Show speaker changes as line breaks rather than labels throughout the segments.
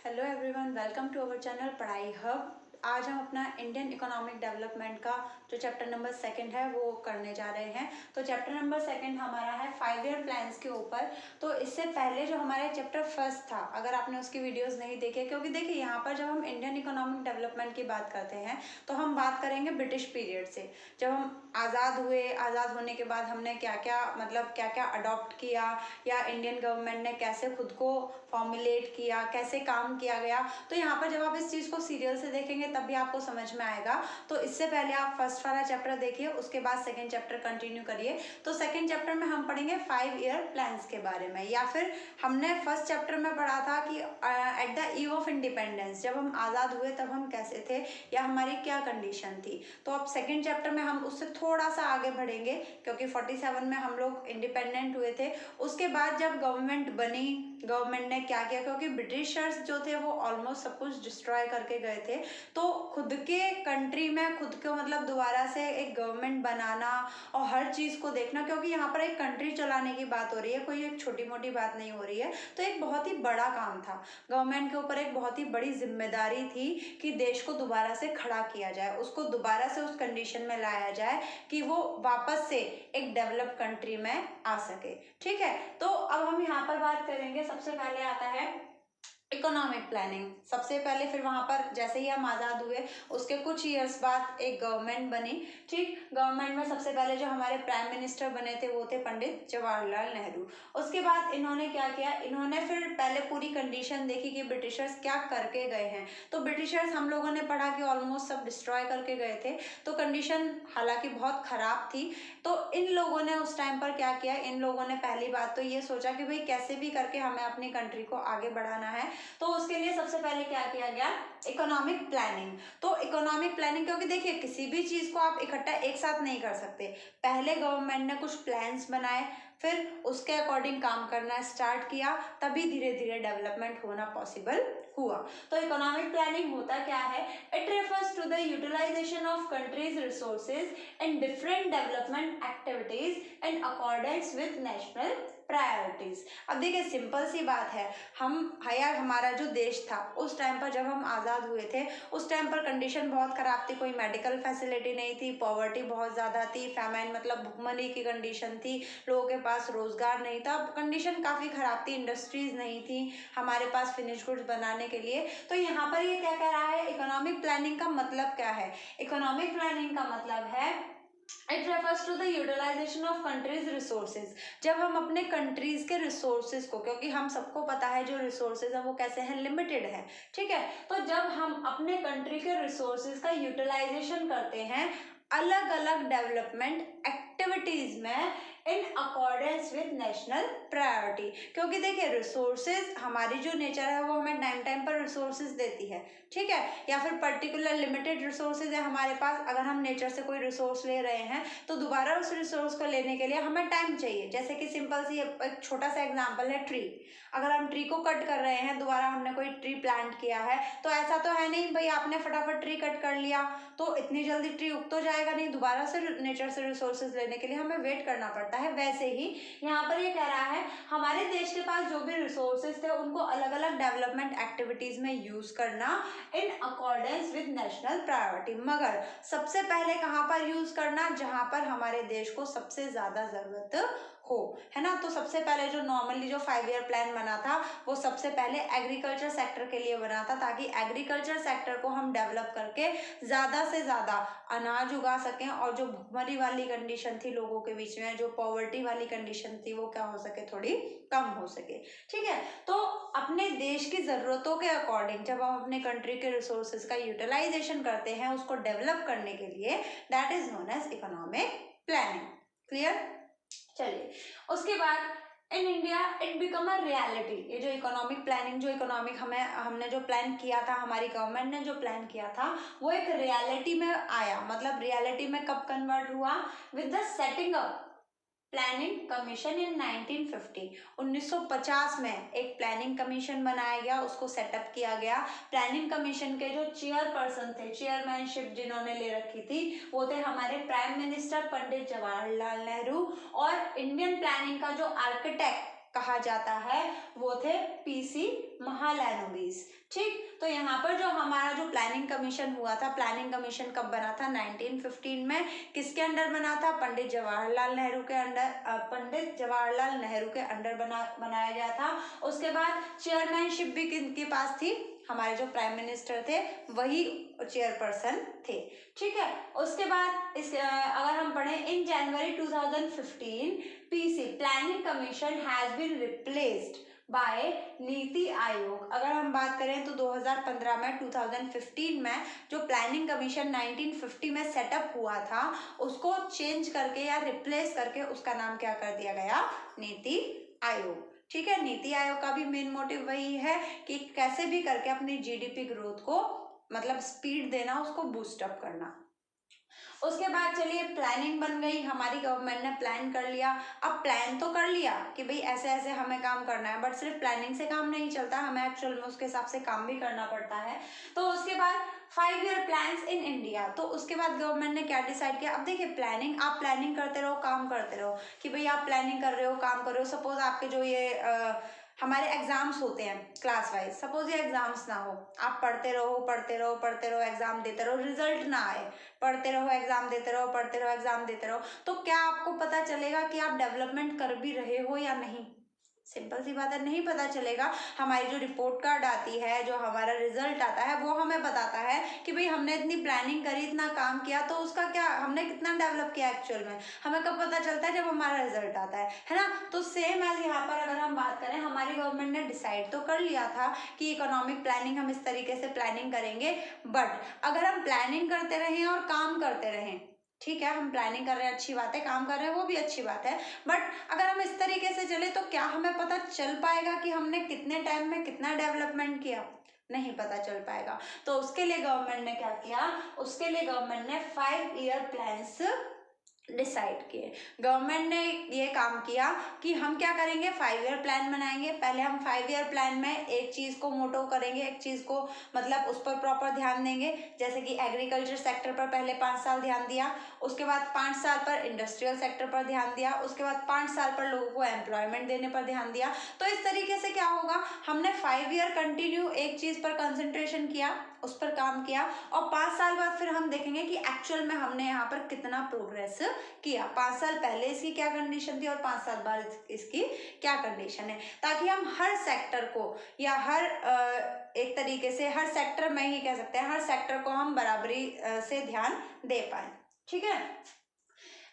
Hello everyone, welcome to our channel Padhai hub. आज हम अपना इंडियन इकोनॉमिक डेवलपमेंट का जो चैप्टर नंबर 2 है वो करने जा रहे हैं। तो चैप्टर नंबर 2 हमारा है 5 ईयर प्लान्स के ऊपर। तो इससे पहले जो हमारे चैप्टर 1 था, अगर आपने उसकी वीडियोस नहीं देखे, क्योंकि देखिए यहाँ पर जब हम इंडियन इकोनॉमिक डेवलपमेंट की बात करते हैं तो हम बात करेंगे ब्रिटिश पीरियड से। जब हम आज़ाद हुए, आज़ाद होने के बाद हमने क्या क्या अडॉप्ट किया, या इंडियन गवर्नमेंट ने कैसे खुद को फॉर्मुलेट किया, कैसे काम किया गया। तो यहाँ पर जब आप इस चीज़ को सीरियल से देखेंगे तब भी आपको समझ में आएगा। तो इससे पहले आप फर्स्ट वाला चैप्टर देखिए, उसके बाद सेकंड चैप्टर कंटिन्यू करिए। तो सेकंड चैप्टर में हम पढ़ेंगे 5 ईयर प्लान्स के बारे में, या फिर हमने फर्स्ट चैप्टर में पढ़ा था कि at the eve of independence, जब हम आज़ाद हुए तब हम कैसे थे या हमारी क्या कंडीशन थी। तो अब सेकेंड चैप्टर में हम उससे थोड़ा सा आगे बढ़ेंगे, क्योंकि 47 में हम लोग इंडिपेंडेंट हुए थे। उसके बाद जब गवर्नमेंट बनी, गवर्नमेंट ने क्या किया, क्योंकि ब्रिटिशर्स जो थे वो ऑलमोस्ट सब कुछ डिस्ट्रॉय करके गए थे। तो खुद के कंट्री में खुद को मतलब दोबारा से एक गवर्नमेंट बनाना और हर चीज़ को देखना, क्योंकि यहाँ पर एक कंट्री चलाने की बात हो रही है, कोई एक छोटी मोटी बात नहीं हो रही है। तो एक बहुत ही बड़ा काम था, गवर्नमेंट के ऊपर एक बहुत ही बड़ी जिम्मेदारी थी कि देश को दोबारा से खड़ा किया जाए, उसको दोबारा से उस कंडीशन में लाया जाए कि वो वापस से एक डेवलप कंट्री में आ सके। ठीक है, तो अब हम यहाँ पर बात करेंगे। सबसे पहले आता है इकोनॉमिक प्लानिंग। सबसे पहले फिर वहां पर जैसे ही हम आज़ाद हुए उसके कुछ ईयर्स बाद एक गवर्नमेंट बनी। ठीक, गवर्नमेंट में सबसे पहले जो हमारे प्राइम मिनिस्टर बने थे वो थे पंडित जवाहरलाल नेहरू। उसके बाद इन्होंने क्या किया, इन्होंने फिर पहले पूरी कंडीशन देखी कि ब्रिटिशर्स क्या करके गए हैं। तो ब्रिटिशर्स हम लोगों ने पढ़ा कि ऑलमोस्ट सब डिस्ट्रॉय करके गए थे, तो कंडीशन हालांकि बहुत खराब थी। तो इन लोगों ने उस टाइम पर क्या किया, इन लोगों ने पहली बात तो ये सोचा कि भाई कैसे भी करके हमें अपनी कंट्री को आगे बढ़ाना है। तो उसके लिए सबसे पहले क्या किया गया, इकोनॉमिक प्लानिंग। तो इकोनॉमिक प्लानिंग, क्योंकि देखिए किसी भी चीज को आप इकट्ठा एक साथ नहीं कर सकते। पहले गवर्नमेंट ने कुछ प्लान्स बनाए, फिर उसके अकॉर्डिंग काम करना स्टार्ट किया, तभी धीरे धीरे डेवलपमेंट होना पॉसिबल हुआ। तो इकोनॉमिक प्लानिंग होता क्या है, it refers to the utilisation of countries resources in different development activities in accordance with national priorities. अब देखिए सिंपल सी बात है, यार हमारा जो देश था उस टाइम पर जब हम आज़ाद हुए थे उस टाइम पर कंडीशन बहुत ख़राब थी, कोई मेडिकल फैसिलिटी नहीं थी, पॉवर्टी बहुत ज़्यादा थी, फैमाइन मतलब भुखमरी की कंडीशन थी, लोगों के पास रोज़गार नहीं था, कंडीशन काफ़ी ख़राब थी, इंडस्ट्रीज़ नहीं थी हमारे पास फिनिश गुड्स बनाने के लिए। तो यहाँ पर ये क्या कह रहा है, इकोनॉमिक प्लानिंग का मतलब क्या है, इकोनॉमिक प्लानिंग का मतलब है it refers to the utilisation of countries resources. जब हम अपने कंट्रीज के रिसोर्सेज को, क्योंकि हम सबको पता है जो रिसोर्सेज है वो कैसे हैं, लिमिटेड है। ठीक है, तो जब हम अपने कंट्री के रिसोर्सेज का यूटिलाइजेशन करते हैं अलग अलग डेवलपमेंट एक्टिविटीज में इन अकॉर्डेंस विद नेशनल प्रायोरिटी, क्योंकि देखिए रिसोर्सेज हमारी जो नेचर है वो हमें टाइम टाइम पर रिसोर्सेज देती है। ठीक है, या फिर पर्टिकुलर लिमिटेड रिसोर्सेज है हमारे पास, अगर हम नेचर से कोई रिसोर्स ले रहे हैं तो दोबारा उस रिसोर्स को लेने के लिए हमें टाइम चाहिए। जैसे कि सिंपल सी एक छोटा सा एग्जांपल है ट्री। अगर हम ट्री को कट कर रहे हैं, दोबारा हमने कोई ट्री प्लांट किया है, तो ऐसा तो है नहीं भाई आपने फटाफट ट्री कट कर लिया तो इतनी जल्दी ट्री उग तो जाएगा नहीं, दोबारा से नेचर से रिसोर्सेज लेने के लिए हमें वेट करना पड़ता है। वैसे ही यहाँ पर ये कह रहा है हमारे देश के पास जो भी रिसोर्सेज थे उनको अलग अलग डेवलपमेंट एक्टिविटीज में यूज करना इन अकॉर्डेंस विद नेशनल प्रायोरिटी, मगर सबसे पहले कहाँ पर यूज करना, जहां पर हमारे देश को सबसे ज्यादा जरूरत हो, है ना। तो सबसे पहले जो नॉर्मली जो 5 ईयर प्लान बना था वो सबसे पहले एग्रीकल्चर सेक्टर के लिए बना था, ताकि एग्रीकल्चर सेक्टर को हम डेवलप करके ज्यादा से ज्यादा अनाज उगा सकें, और जो भुखमरी वाली कंडीशन थी लोगों के बीच में, जो पॉवर्टी वाली कंडीशन थी वो क्या हो सके, थोड़ी कम हो सके। ठीक है, तो अपने देश की ज़रूरतों के अकॉर्डिंग जब हम अपने कंट्री के रिसोर्सेज का यूटिलाइजेशन करते हैं उसको डेवलप करने के लिए, that is known as economic planning. Clear, चलिए उसके बाद in India it become a reality. ये जो इकोनॉमिक प्लानिंग, जो इकोनॉमिक हमने जो प्लान किया था, हमारी गवर्नमेंट ने जो प्लान किया था वो एक रियलिटी में आया। मतलब रियलिटी में कब कन्वर्ट हुआ, with the setting up planning commission इन 1950। 1950 में एक प्लानिंग कमीशन बनाया गया, उसको सेटअप किया गया। प्लानिंग कमीशन के जो चेयरपर्सन थे, चेयरमैनशिप जिन्होंने ले रखी थी वो थे हमारे प्राइम मिनिस्टर पंडित जवाहरलाल नेहरू, और इंडियन प्लानिंग का जो आर्किटेक्ट कहा जाता है वो थे पीसी महालनोबिस। ठीक, तो यहाँ पर जो हमारा जो प्लानिंग कमीशन हुआ था, प्लानिंग कमीशन कब बना था? 1915 में। किसके अंडर बना था? पंडित जवाहरलाल नेहरू के अंडर, पंडित जवाहरलाल नेहरू के अंडर बनाया गया था। उसके बाद चेयरमैनशिप भी किनके पास थी? हमारे जो प्राइम मिनिस्टर थे वही चेयरपर्सन थे। ठीक है, उसके बाद इस अगर हम पढ़ें, in January 2015 PC planning commission has been replaced by Niti Aayog. अगर हम बात करें तो 2015 में 2015 में जो प्लानिंग कमीशन 1950 में सेटअप हुआ था उसको चेंज करके या रिप्लेस करके उसका नाम क्या कर दिया गया? नीति आयोग। ठीक है, नीति आयोग का भी मेन मोटिव वही है कि कैसे भी करके अपनी जीडीपी ग्रोथ को मतलब स्पीड देना, उसको बूस्ट अप करना। उसके बाद चलिए प्लानिंग बन गई, हमारी गवर्नमेंट ने प्लान कर लिया। अब प्लान तो कर लिया कि भाई ऐसे ऐसे हमें काम करना है, बट सिर्फ प्लानिंग से काम नहीं चलता, हमें एक्चुअल में उसके हिसाब से काम भी करना पड़ता है। तो उसके बाद 5 ईयर प्लान्स इन इंडिया, तो उसके बाद गवर्नमेंट ने क्या डिसाइड किया? अब देखिए प्लानिंग, आप प्लानिंग करते रहो, काम करते रहो, कि भाई आप प्लानिंग कर रहे हो, काम कर रहे हो। सपोज आपके जो ये हमारे एग्जाम्स होते हैं क्लास वाइज, सपोज ये एग्जाम्स ना हो, आप पढ़ते रहो पढ़ते रहो पढ़ते रहो, एग्जाम देते रहो, रिजल्ट ना आए, पढ़ते रहो एग्जाम देते रहो, पढ़ते रहो एग्जाम देते रहो, तो क्या आपको पता चलेगा कि आप डेवलपमेंट कर भी रहे हो या नहीं? सिंपल सी बात है, नहीं पता चलेगा। हमारी जो रिपोर्ट कार्ड आती है, जो हमारा रिजल्ट आता है, वो हमें बताता है कि भाई हमने इतनी प्लानिंग करी, इतना काम किया, तो उसका क्या, हमने कितना डेवलप किया एक्चुअल में, हमें कब पता चलता है? जब हमारा रिजल्ट आता है ना। तो सेम एज यहाँ पर अगर हम बात करें, हमारी गवर्नमेंट ने डिसाइड तो कर लिया था कि इकोनॉमिक प्लानिंग हम इस तरीके से प्लानिंग करेंगे, बट अगर हम प्लानिंग करते रहें और काम करते रहें, ठीक है, हम प्लानिंग कर रहे हैं, अच्छी बात है, काम कर रहे हैं, वो भी अच्छी बात है, बट अगर हम इस तरीके से चले तो क्या हमें पता चल पाएगा कि हमने कितने टाइम में कितना डेवलपमेंट किया? नहीं पता चल पाएगा। तो उसके लिए गवर्नमेंट ने क्या किया? उसके लिए गवर्नमेंट ने 5 ईयर प्लान्स डिसाइड किए। गवर्नमेंट ने ये काम किया कि हम क्या करेंगे? 5 ईयर प्लान बनाएंगे। पहले हम 5 ईयर प्लान में एक चीज को मोटो करेंगे, एक चीज को मतलब उस पर प्रॉपर ध्यान देंगे। जैसे कि एग्रीकल्चर सेक्टर पर पहले 5 साल ध्यान दिया, उसके बाद 5 साल पर इंडस्ट्रियल सेक्टर पर ध्यान दिया, उसके बाद 5 साल पर लोगों को एम्प्लॉयमेंट देने पर ध्यान दिया। तो इस तरीके से क्या होगा, हमने 5 ईयर कंटिन्यू एक चीज पर कंसंट्रेशन किया, उस पर काम किया, और 5 साल बाद फिर हम देखेंगे कि एक्चुअल में हमने यहाँ पर कितना प्रोग्रेस किया। 5 साल पहले इसकी क्या कंडीशन थी और 5 साल बाद इसकी क्या कंडीशन है, ताकि हम हर सेक्टर को या हर एक तरीके से हर सेक्टर में ही कह सकते हैं, हर सेक्टर को हम बराबरी से ध्यान दे पाए। ठीक है,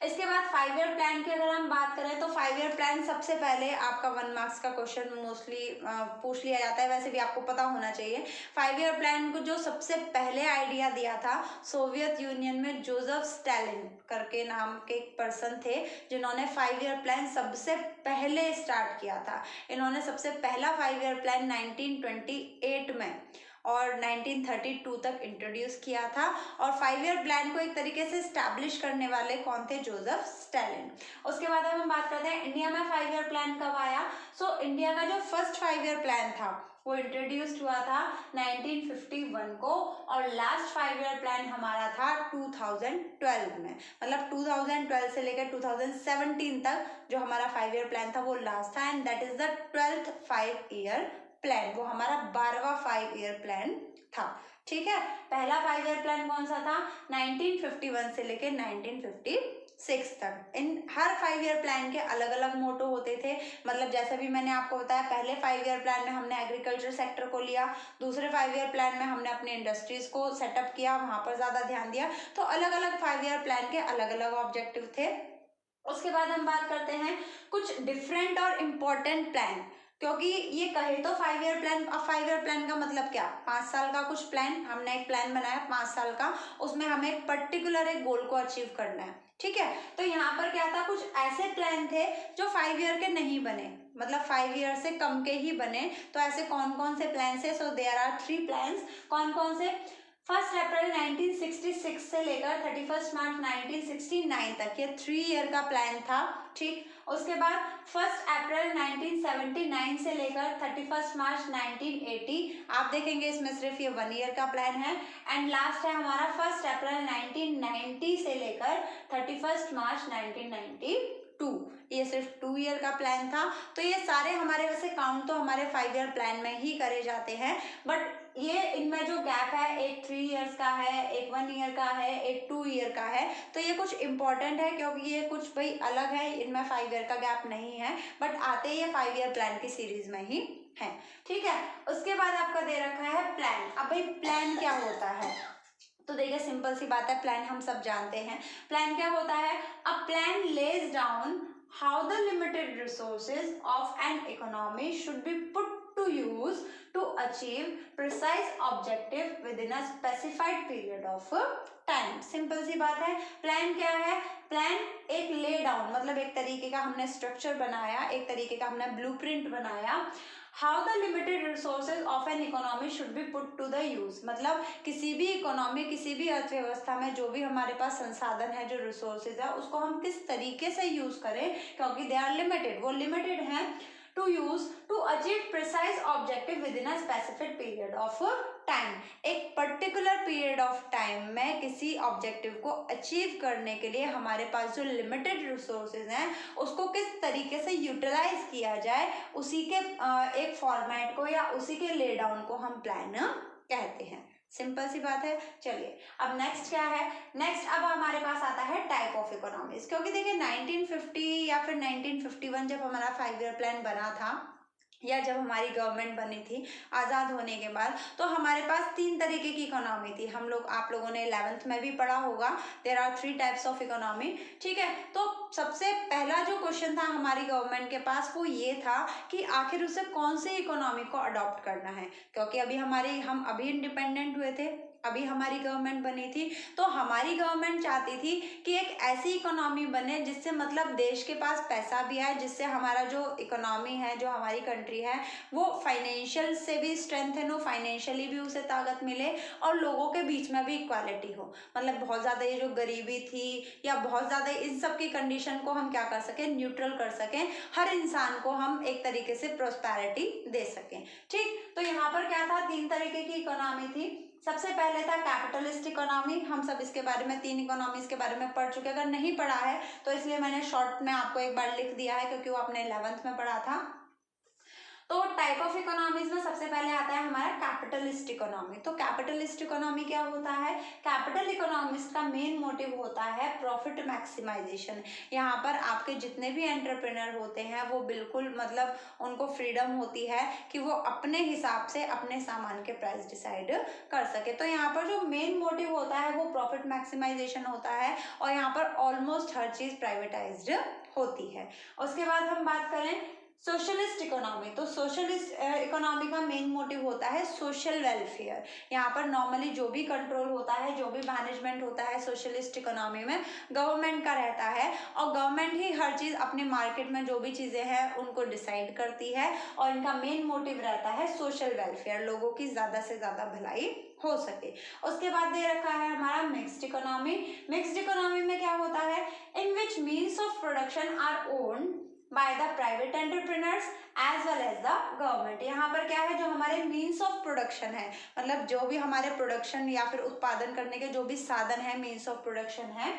इसके बाद 5 ईयर प्लान की अगर हम बात करें तो 5 ईयर प्लान सबसे पहले आपका 1 मार्क्स का क्वेश्चन मोस्टली पूछ लिया जाता है, वैसे भी आपको पता होना चाहिए। 5 ईयर प्लान को जो सबसे पहले आइडिया दिया था सोवियत यूनियन में, जोसेफ स्टालिन करके नाम के एक पर्सन थे जिन्होंने 5 ईयर प्लान सबसे पहले स्टार्ट किया था। इन्होंने सबसे पहला 5 ईयर प्लान 1928 में और 1932 तक इंट्रोड्यूस किया था। और 5 ईयर प्लान को एक तरीके से स्टैब्लिश करने वाले कौन थे? Joseph Stalin. उसके बाद अब हम बात करते हैं इंडिया में 5 ईयर प्लान कब आया। इंडिया का जो फर्स्ट 5 ईयर प्लान था वो इंट्रोड्यूस्ड हुआ था 1951 को, और लास्ट 5 ईयर प्लान हमारा था 2012 में। मतलब 2012 से लेकर 2017 तक जो हमारा 5 ईयर प्लान था वो लास्ट था, and that is the 12th 5 year plan. वो हमारा 12वां 5 ईयर प्लान था। ठीक है, पहला 5 ईयर प्लान कौन सा था? 1951 से लेकर 1956 तक। इन हर 5 ईयर प्लान के अलग अलग मोटो होते थे। मतलब जैसे भी मैंने आपको बताया, पहले 5 ईयर प्लान में हमने एग्रीकल्चर सेक्टर को लिया, दूसरे 5 ईयर प्लान में हमने अपने इंडस्ट्रीज को सेटअप किया, वहां पर ज्यादा ध्यान दिया। तो अलग अलग 5 ईयर प्लान के अलग अलग ऑब्जेक्टिव थे। उसके बाद हम बात करते हैं कुछ डिफरेंट और इम्पोर्टेंट प्लान, क्योंकि ये कहे तो 5 ईयर प्लान। अब 5 ईयर प्लान का मतलब क्या? 5 साल का कुछ प्लान, हमने एक प्लान बनाया 5 साल का, उसमें हमें एक पर्टिकुलर एक गोल को अचीव करना है। ठीक है, तो यहाँ पर क्या था, कुछ ऐसे प्लान थे जो 5 ईयर के नहीं बने, मतलब 5 ईयर से कम के ही बने। तो ऐसे कौन कौन से प्लान है? There are 3 plans. कौन कौन से? 1 अप्रैल 1966 से लेकर 31 मार्च 1969 तक, ये 3 ईयर का प्लान था। ठीक, उसके बाद 1 अप्रैल 1979 से लेकर 31 मार्च 1980, आप देखेंगे इसमें सिर्फ ये 1 ईयर का प्लान है। एंड लास्ट है हमारा 1 अप्रैल 1990 से लेकर 31 मार्च 1990 2, ये सिर्फ 2 ईयर का प्लान था। तो ये सारे हमारे वैसे काउंट तो हमारे 5 ईयर प्लान में ही करे जाते हैं, बट ये इनमें जो गैप है, एक 3 ईयर्स का है, एक 1 ईयर का है, एक 2 ईयर का है। तो ये कुछ इंपॉर्टेंट है क्योंकि ये कुछ भाई अलग है, इनमें 5 ईयर का गैप नहीं है, बट आते ये 5 ईयर प्लान की सीरीज में ही है। ठीक है, उसके बाद आपका दे रखा है प्लान। अब भाई प्लान क्या होता है, तो देखिए सिंपल सी बात है, प्लान हम सब जानते हैं। प्लान क्या होता है, a plan lays down how the limited resources of an economy should be put to use to achieve precise objective within a specified period of time। Simple सी बात है, प्लान क्या है, प्लान एक ले डाउन मतलब एक तरीके का हमने स्ट्रक्चर बनाया, एक तरीके का हमने ब्लूप्रिंट बनाया। How the limited resources of an economy should be put to the use, मतलब किसी भी इकोनॉमी, किसी भी अर्थव्यवस्था में जो भी हमारे पास संसाधन है, जो रिसोर्सेज है, उसको हम किस तरीके से यूज करें, क्योंकि दे आर लिमिटेड, वो लिमिटेड हैं, to use to achieve precise objective within a specific period of time। एक पर्टिकुलर पीरियड ऑफ टाइम में किसी ऑब्जेक्टिव को अचीव करने के लिए हमारे पास जो लिमिटेड रिसोर्सेज हैं उसको किस तरीके से यूटिलाइज किया जाए, उसी के एक फॉर्मेट को या उसी के ले डाउन को हम प्लान कहते हैं। सिंपल सी बात है। चलिए अब नेक्स्ट क्या है, नेक्स्ट अब हमारे पास आता है टाइप ऑफ इकोनॉमीज, क्योंकि देखिए 1950 या फिर 1951 जब हमारा 5 ईयर प्लान बना था या जब हमारी गवर्नमेंट बनी थी आज़ाद होने के बाद, तो हमारे पास 3 तरीके की इकोनॉमी थी। हम लोग, आप लोगों ने 11th में भी पढ़ा होगा, there are 3 types of economy. ठीक है, तो सबसे पहला जो क्वेश्चन था हमारी गवर्नमेंट के पास वो ये था कि आखिर उसे कौन सी इकोनॉमी को अडॉप्ट करना है, क्योंकि हम अभी इंडिपेंडेंट हुए थे, अभी हमारी गवर्नमेंट बनी थी, तो हमारी गवर्नमेंट चाहती थी कि एक ऐसी इकोनॉमी बने जिससे मतलब देश के पास पैसा भी आए, जिससे हमारा जो इकोनॉमी है, जो हमारी कंट्री है, वो फाइनेंशियल से भी स्ट्रेंथन हो, फाइनेंशियली भी उसे ताकत मिले और लोगों के बीच में भी इक्वालिटी हो। मतलब बहुत ज़्यादा ये जो गरीबी थी या बहुत ज़्यादा इन सब की कंडीशन को हम क्या कर सकें, न्यूट्रल कर सकें, हर इंसान को हम एक तरीके से प्रोस्पेरिटी दे सकें। ठीक, तो यहाँ पर क्या था, 3 तरीके की इकोनॉमी थी। सबसे पहले था कैपिटलिस्ट इकोनॉमी, हम सब इसके बारे में 3 इकोनॉमीज के बारे में पढ़ चुके हैं, अगर नहीं पढ़ा है तो इसलिए मैंने शॉर्ट में आपको एक बार लिख दिया है क्योंकि वो आपने 11th में पढ़ा था। तो टाइप ऑफ इकोनॉमीज में सबसे पहले आता है हमारा कैपिटलिस्ट इकोनॉमी। तो कैपिटलिस्ट इकोनॉमी क्या होता है, कैपिटल इकोनॉमिस्ट का मेन मोटिव होता है प्रॉफिट मैक्सिमाइजेशन। यहाँ पर आपके जितने भी एंटरप्रेन्योर होते हैं वो बिल्कुल मतलब उनको फ्रीडम होती है कि वो अपने हिसाब से अपने सामान के प्राइस डिसाइड कर सके। तो यहाँ पर जो मेन मोटिव होता है वो प्रॉफिट मैक्सिमाइजेशन होता है और यहाँ पर ऑलमोस्ट हर चीज प्राइवेटाइज्ड होती है। उसके बाद हम बात करें सोशलिस्ट इकोनॉमी, तो सोशलिस्ट इकोनॉमी का मेन मोटिव होता है सोशल वेलफेयर। यहाँ पर नॉर्मली जो भी कंट्रोल होता है, जो भी मैनेजमेंट होता है सोशलिस्ट इकोनॉमी में गवर्नमेंट का रहता है और गवर्नमेंट ही हर चीज़ अपने मार्केट में जो भी चीज़ें हैं उनको डिसाइड करती है और इनका मेन मोटिव रहता है सोशल वेलफेयर, लोगों की ज़्यादा से ज़्यादा भलाई हो सके। उसके बाद दे रखा है हमारा मिक्स्ड इकोनॉमी। मिक्स्ड इकोनॉमी में क्या होता है, in which means of production are owned by the private entrepreneurs as well as the government. यहाँ पर क्या है, जो हमारे मीन्स ऑफ प्रोडक्शन है, मतलब जो भी हमारे प्रोडक्शन या फिर उत्पादन करने के जो भी साधन है, मीन्स ऑफ प्रोडक्शन है,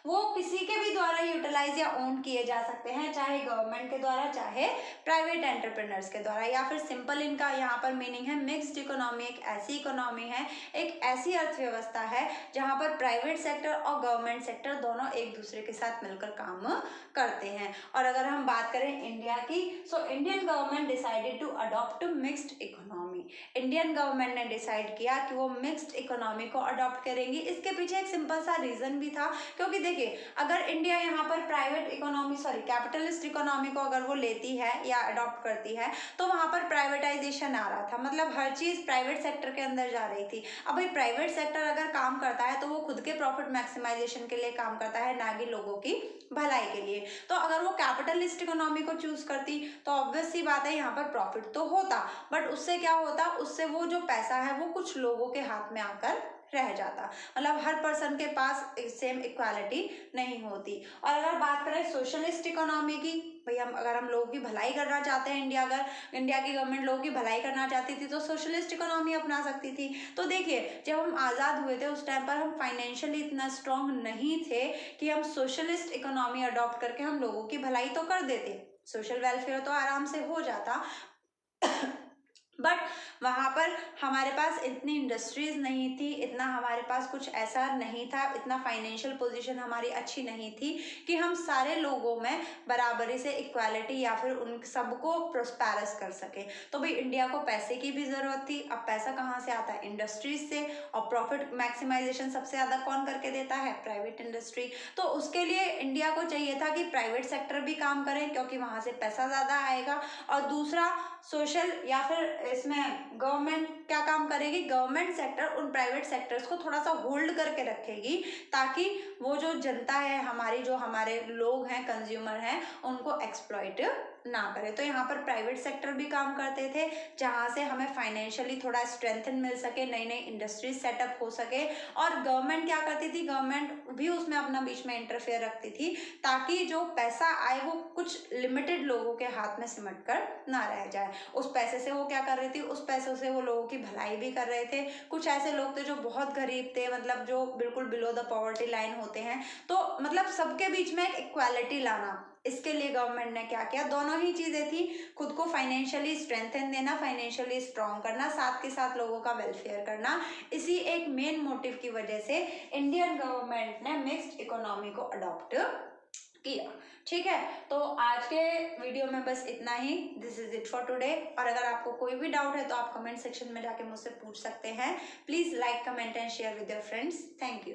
वो किसी के भी द्वारा यूटिलाइज या ओन किए जा सकते हैं, चाहे गवर्नमेंट के द्वारा चाहे प्राइवेट एंटरप्रेन्योर्स के द्वारा। या फिर सिंपल इनका यहाँ पर मीनिंग है मिक्स्ड इकोनॉमी एक ऐसी इकोनॉमी है, एक ऐसी अर्थव्यवस्था है जहाँ पर प्राइवेट सेक्टर और गवर्नमेंट सेक्टर दोनों एक दूसरे के साथ मिलकर काम करते हैं। और अगर हम बात करें इंडिया की, so Indian government decided to adopt mixed economy. Indian government ने डिसाइड किया कि वो मिक्स्ड इकोनॉमी को अडॉप्ट करेंगी। इसके पीछे एक सिंपल सा रीजन भी था, क्योंकि देखिए अगर इंडिया यहाँ पर कैपिटलिस्ट इकोनॉमी को अगर वो लेती है या अडॉप्ट करती है तो वहाँ पर प्राइवेटाइजेशन आ रहा था, मतलब हर चीज प्राइवेट सेक्टर के अंदर जा रही थी। अब भाई प्राइवेट सेक्टर अगर काम करता है तो वो खुद के प्रॉफिट मैक्सिमाइजेशन के लिए काम करता है, ना कि लोगों की भलाई के लिए। तो अगर वो कैपिटलिस्ट इकोनॉमी को चूज करती तो ऑब्वियस सी बात है यहाँ पर प्रॉफिट तो होता, बट उससे क्या होता, उससे वो जो पैसा है वो कुछ लोगों के हाथ में आकर रह जाता, मतलब हर पर्सन के पास सेम इक्वालिटी नहीं होती। और अगर बात करें सोशलिस्ट इकोनॉमी की, भाई अगर हम लोगों की भलाई करना चाहते हैं, अगर इंडिया की गवर्नमेंट लोगों की भलाई करना चाहती थी तो सोशलिस्ट इकोनॉमी अपना सकती थी। तो देखिए, जब हम आज़ाद हुए थे उस टाइम पर हम फाइनेंशियली इतना स्ट्रांग नहीं थे कि हम सोशलिस्ट इकोनॉमी अडॉप्ट करके हम लोगों की भलाई तो कर देते, सोशल वेलफेयर तो आराम से हो जाता, बट वहाँ पर हमारे पास इतनी इंडस्ट्रीज नहीं थी, इतना हमारे पास कुछ ऐसा नहीं था, इतना फाइनेंशियल पोजीशन हमारी अच्छी नहीं थी कि हम सारे लोगों में बराबरी से इक्वालिटी या फिर उन सबको प्रोस्पेरस कर सके। तो भाई इंडिया को पैसे की भी ज़रूरत थी। अब पैसा कहाँ से आता है? इंडस्ट्रीज से। और प्रॉफिट मैक्सिमाइजेशन सबसे ज़्यादा कौन करके देता है? Private industry. तो उसके लिए इंडिया को चाहिए था कि प्राइवेट सेक्टर भी काम करें, क्योंकि वहाँ से पैसा ज़्यादा आएगा। और दूसरा, सोशल या फिर इसमें गवर्नमेंट क्या काम करेगी? गवर्नमेंट सेक्टर उन प्राइवेट सेक्टर्स को थोड़ा सा होल्ड करके रखेगी, ताकि वो जो जनता है हमारी, जो हमारे लोग हैं, कंज्यूमर हैं, उनको एक्सप्लॉइट ना करे। तो यहाँ पर प्राइवेट सेक्टर भी काम करते थे, जहाँ से हमें फाइनेंशियली थोड़ा स्ट्रेंथन मिल सके, नई नई इंडस्ट्रीज सेटअप हो सके। और गवर्नमेंट क्या करती थी? गवर्नमेंट भी उसमें अपना बीच में इंटरफेयर रखती थी, ताकि जो पैसा आए वो कुछ लिमिटेड लोगों के हाथ में सिमट कर ना रह जाए। उस पैसे से वो क्या कर रही थी? उस पैसों से वो लोगों की भलाई भी कर रहे थे। कुछ ऐसे लोग थे जो बहुत गरीब थे, मतलब जो बिल्कुल बिलो द पॉवर्टी लाइन होते हैं, तो मतलब सबके बीच में एक इक्वालिटी लाना, इसके लिए गवर्नमेंट ने क्या किया? दोनों ही चीजें थी, खुद को फाइनेंशियली स्ट्रेंथन देना, फाइनेंशियली स्ट्रांग करना, साथ के साथ लोगों का वेलफेयर करना। इसी एक मेन मोटिव की वजह से इंडियन गवर्नमेंट ने मिक्स्ड इकोनॉमी को अडॉप्ट किया। ठीक है, तो आज के वीडियो में बस इतना ही। This is it for today. और अगर आपको कोई भी डाउट है तो आप कमेंट सेक्शन में जाके मुझसे पूछ सकते हैं। Please like, comment and share with your friends. Thank you.